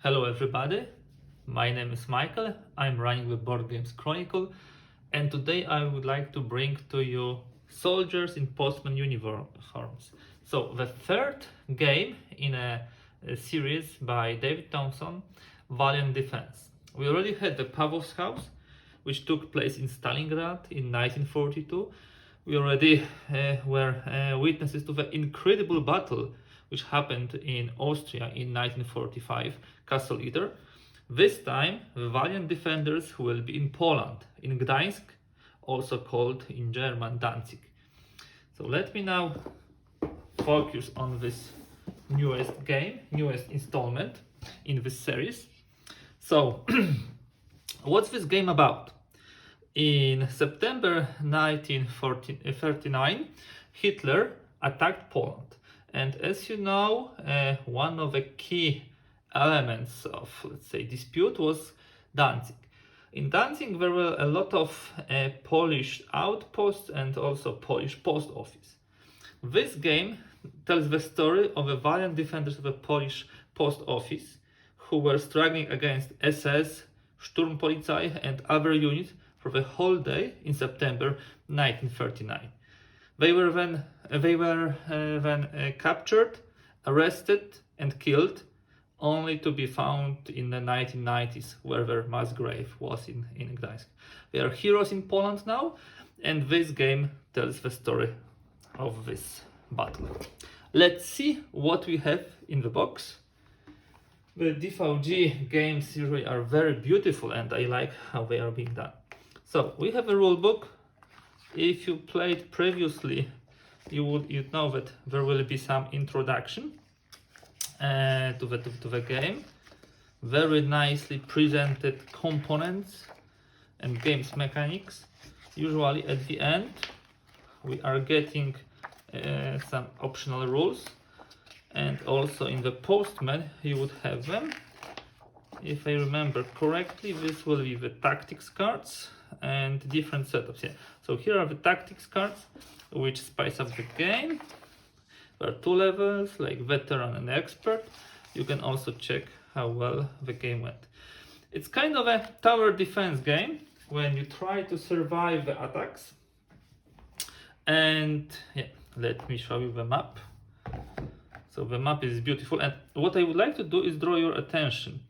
Hello everybody, my name is Michael, I'm running the Board Games Chronicle, and today I would like to bring to you Soldiers in Postmen uniforms. So the third game in a series by David Thompson, Valiant Defense. We already had the Pavlov's House, which took place in Stalingrad in 1942. We already were witnesses to the incredible battle which happened in Austria in 1945, Castle Eater. This time, the valiant defenders will be in Poland, in Gdańsk, also called in German Danzig. So let me now focus on this newest game, newest installment in this series. So, what's this game about? In September 1939, Hitler attacked Poland. And as you know, one of the key elements of, let's say, dispute was Danzig. In Danzig, there were a lot of Polish outposts and also Polish post office. This game tells the story of the valiant defenders of the Polish post office who were struggling against SS, Sturmpolizei and other units for the whole day in September 1939. They were then captured, arrested and killed, only to be found in the 1990s where their mass grave was in Gdańsk. They are heroes in Poland now, and this game tells the story of this battle. Let's see what we have in the box. The DVG games usually are very beautiful and I like how they are being done. So we have a rule book. If you played previously, you'd know that there will be some introduction to the game. Very nicely presented components and games mechanics. Usually at the end we are getting some optional rules, and also in the Postmen you would have them. If I remember correctly, this will be the tactics cards and different setups. Yeah. So here are the tactics cards which spice up the game. There are two levels like veteran and expert. You can also check how well the game went. It's kind of a tower defense game when you try to survive the attacks. And yeah, let me show you the map. So the map is beautiful, and what I would like to do is draw your attention.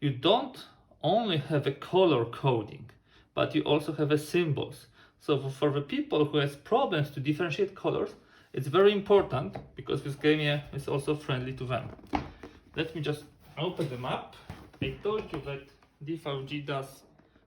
You don't only have a color coding, but you also have a symbols. So for the people who has problems to differentiate colors, it's very important because this game is also friendly to them. Let me just open the map. I told you that DVG does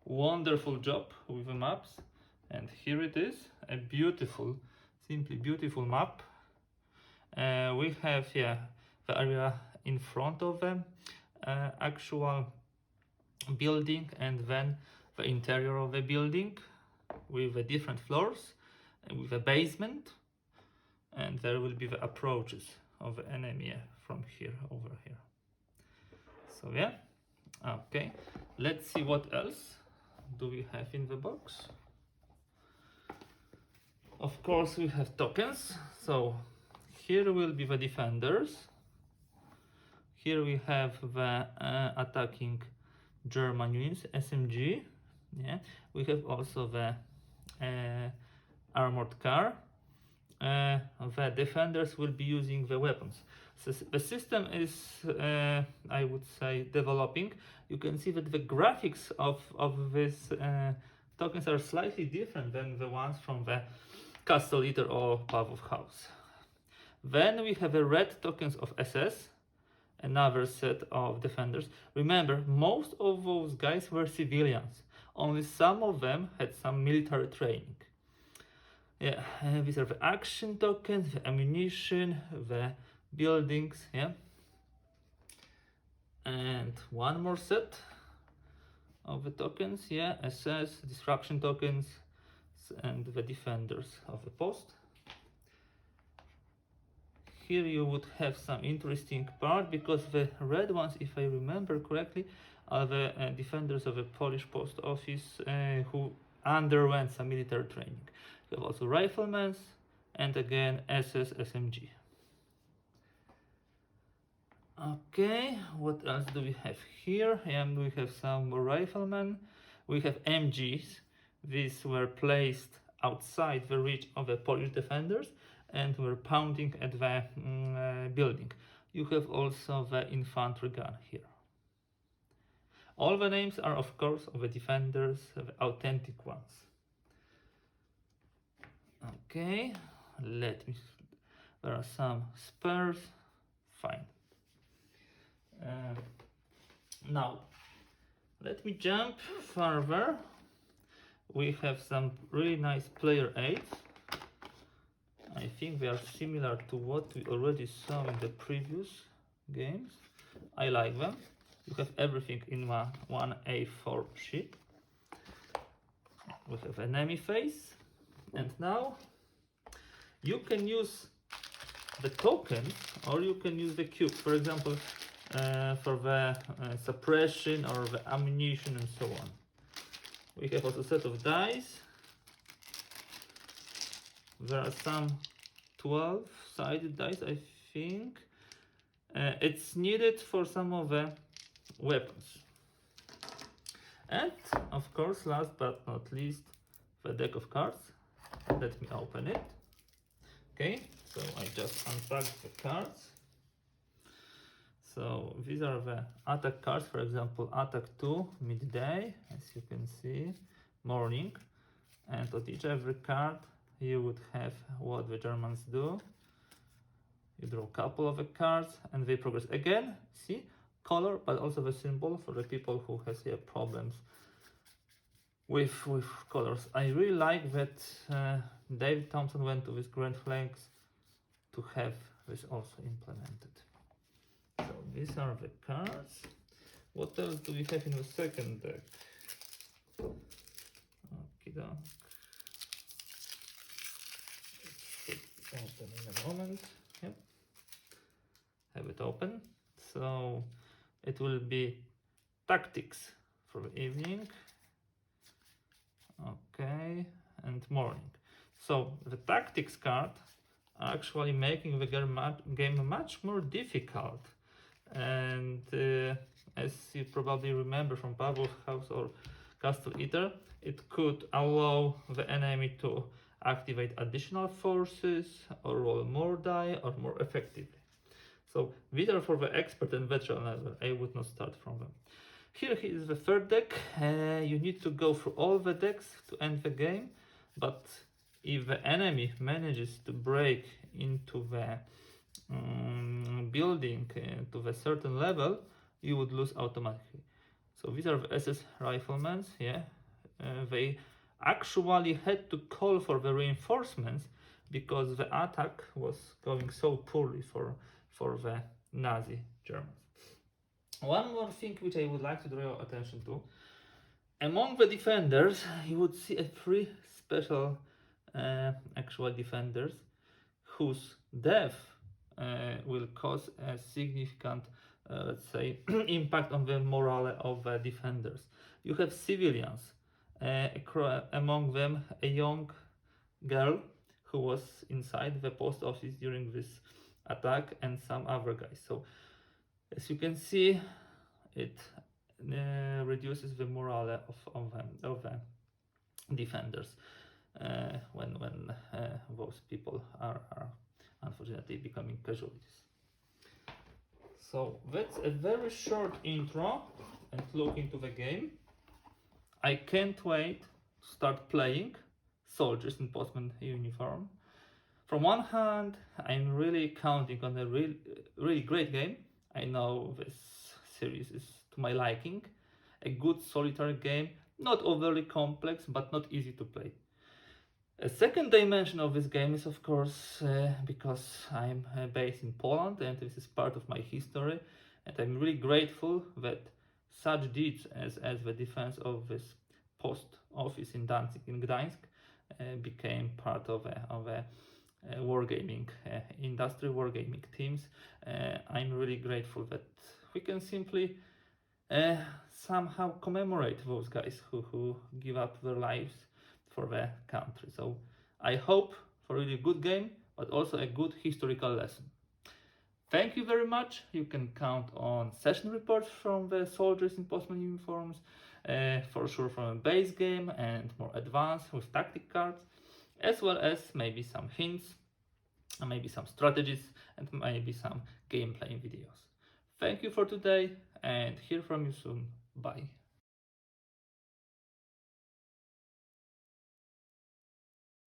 wonderful job with the maps, and here it is, a beautiful, simply beautiful map. We have the area in front of them. Actual building, and then the interior of the building with the different floors and with a basement, and there will be the approaches of the enemy from here over here. So yeah, okay, let's see what else do we have in the box. Of course we have tokens. So here will be the defenders. Here we have the attacking German units, SMG. Yeah, we have also the armored car. The defenders will be using the weapons. So the system is, I would say, developing. You can see that the graphics of these tokens are slightly different than the ones from the Castle Eater or Pavlov House. Then we have the red tokens of SS. Another set of defenders. Remember, most of those guys were civilians. Only some of them had some military training. Yeah, these are the action tokens, the ammunition, the buildings. Yeah, and one more set of the tokens. Yeah, SS, disruption tokens, and the defenders of the post. Here you would have some interesting part, because the red ones, if I remember correctly, are the defenders of the Polish post office who underwent some military training. You have also riflemen and again SS SMG. Okay, what else do we have here? We have some riflemen. We have MGs. These were placed outside the reach of the Polish defenders and were pounding at the building. You have also the infantry gun here. All the names are, of course, of the defenders, the authentic ones. Okay, let me. There are some spares. Fine. Now, let me jump further. We have some really nice player aids. I think they are similar to what we already saw in the previous games. I like them. You have everything in one A4 sheet. We have enemy face, and now you can use the tokens or you can use the cube. For example, for the suppression or the ammunition and so on. We have also a set of dice. There are some 12-sided dice, I think. It's needed for some of the weapons. And of course, last but not least, the deck of cards. Let me open it. Okay, so I just unpacked the cards. So these are the attack cards, for example, attack 2, midday, as you can see, morning. And on each every card you would have what the Germans do. You draw a couple of the cards and they progress again. See, color, but also the symbol for the people who has problems with colors. I really like that David Thompson went to these Grand Flags to have this also implemented. So these are the cards. What else do we have in the second deck? Okay, open in a moment. Yep. Have it open. So it will be tactics for the evening. Okay, and morning. So the tactics card are actually making the game much more difficult. And as you probably remember from Pavlov's House or Castle Eater, it could allow the enemy to activate additional forces or roll more die or more effectively. So these are for the expert and veteran level. I would not start from them. Here is the third deck. You need to go through all the decks to end the game, but if the enemy manages to break into the building to a certain level, you would lose automatically. So these are the SS riflemen. They actually had to call for the reinforcements because the attack was going so poorly for the Nazi Germans. One more thing which I would like to draw your attention to. Among the defenders, you would see three special actual defenders whose death will cause a significant, let's say, impact on the morale of the defenders. You have civilians, among them a young girl who was inside the post office during this attack and some other guys. So as you can see, it reduces the morale of the defenders when those people are unfortunately becoming casualties. So that's a very short intro and look into the game. I can't wait to start playing soldiers in Postmen uniform. From one hand, I'm really counting on a really great game. I know this series is to my liking. A good solitary game, not overly complex, but not easy to play. A second dimension of this game is, of course, because I'm based in Poland and this is part of my history, and I'm really grateful that such deeds as the defense of this post office in Danzig in Gdańsk became part of a wargaming industry, wargaming teams. I'm really grateful that we can simply somehow commemorate those guys who give up their lives for the country. So I hope for a really good game, but also a good historical lesson. Thank you very much. You can count on session reports from the soldiers in Postmen uniforms, for sure from a base game and more advanced with tactic cards, as well as maybe some hints, maybe some strategies, and maybe some gameplay videos. Thank you for today and hear from you soon. Bye.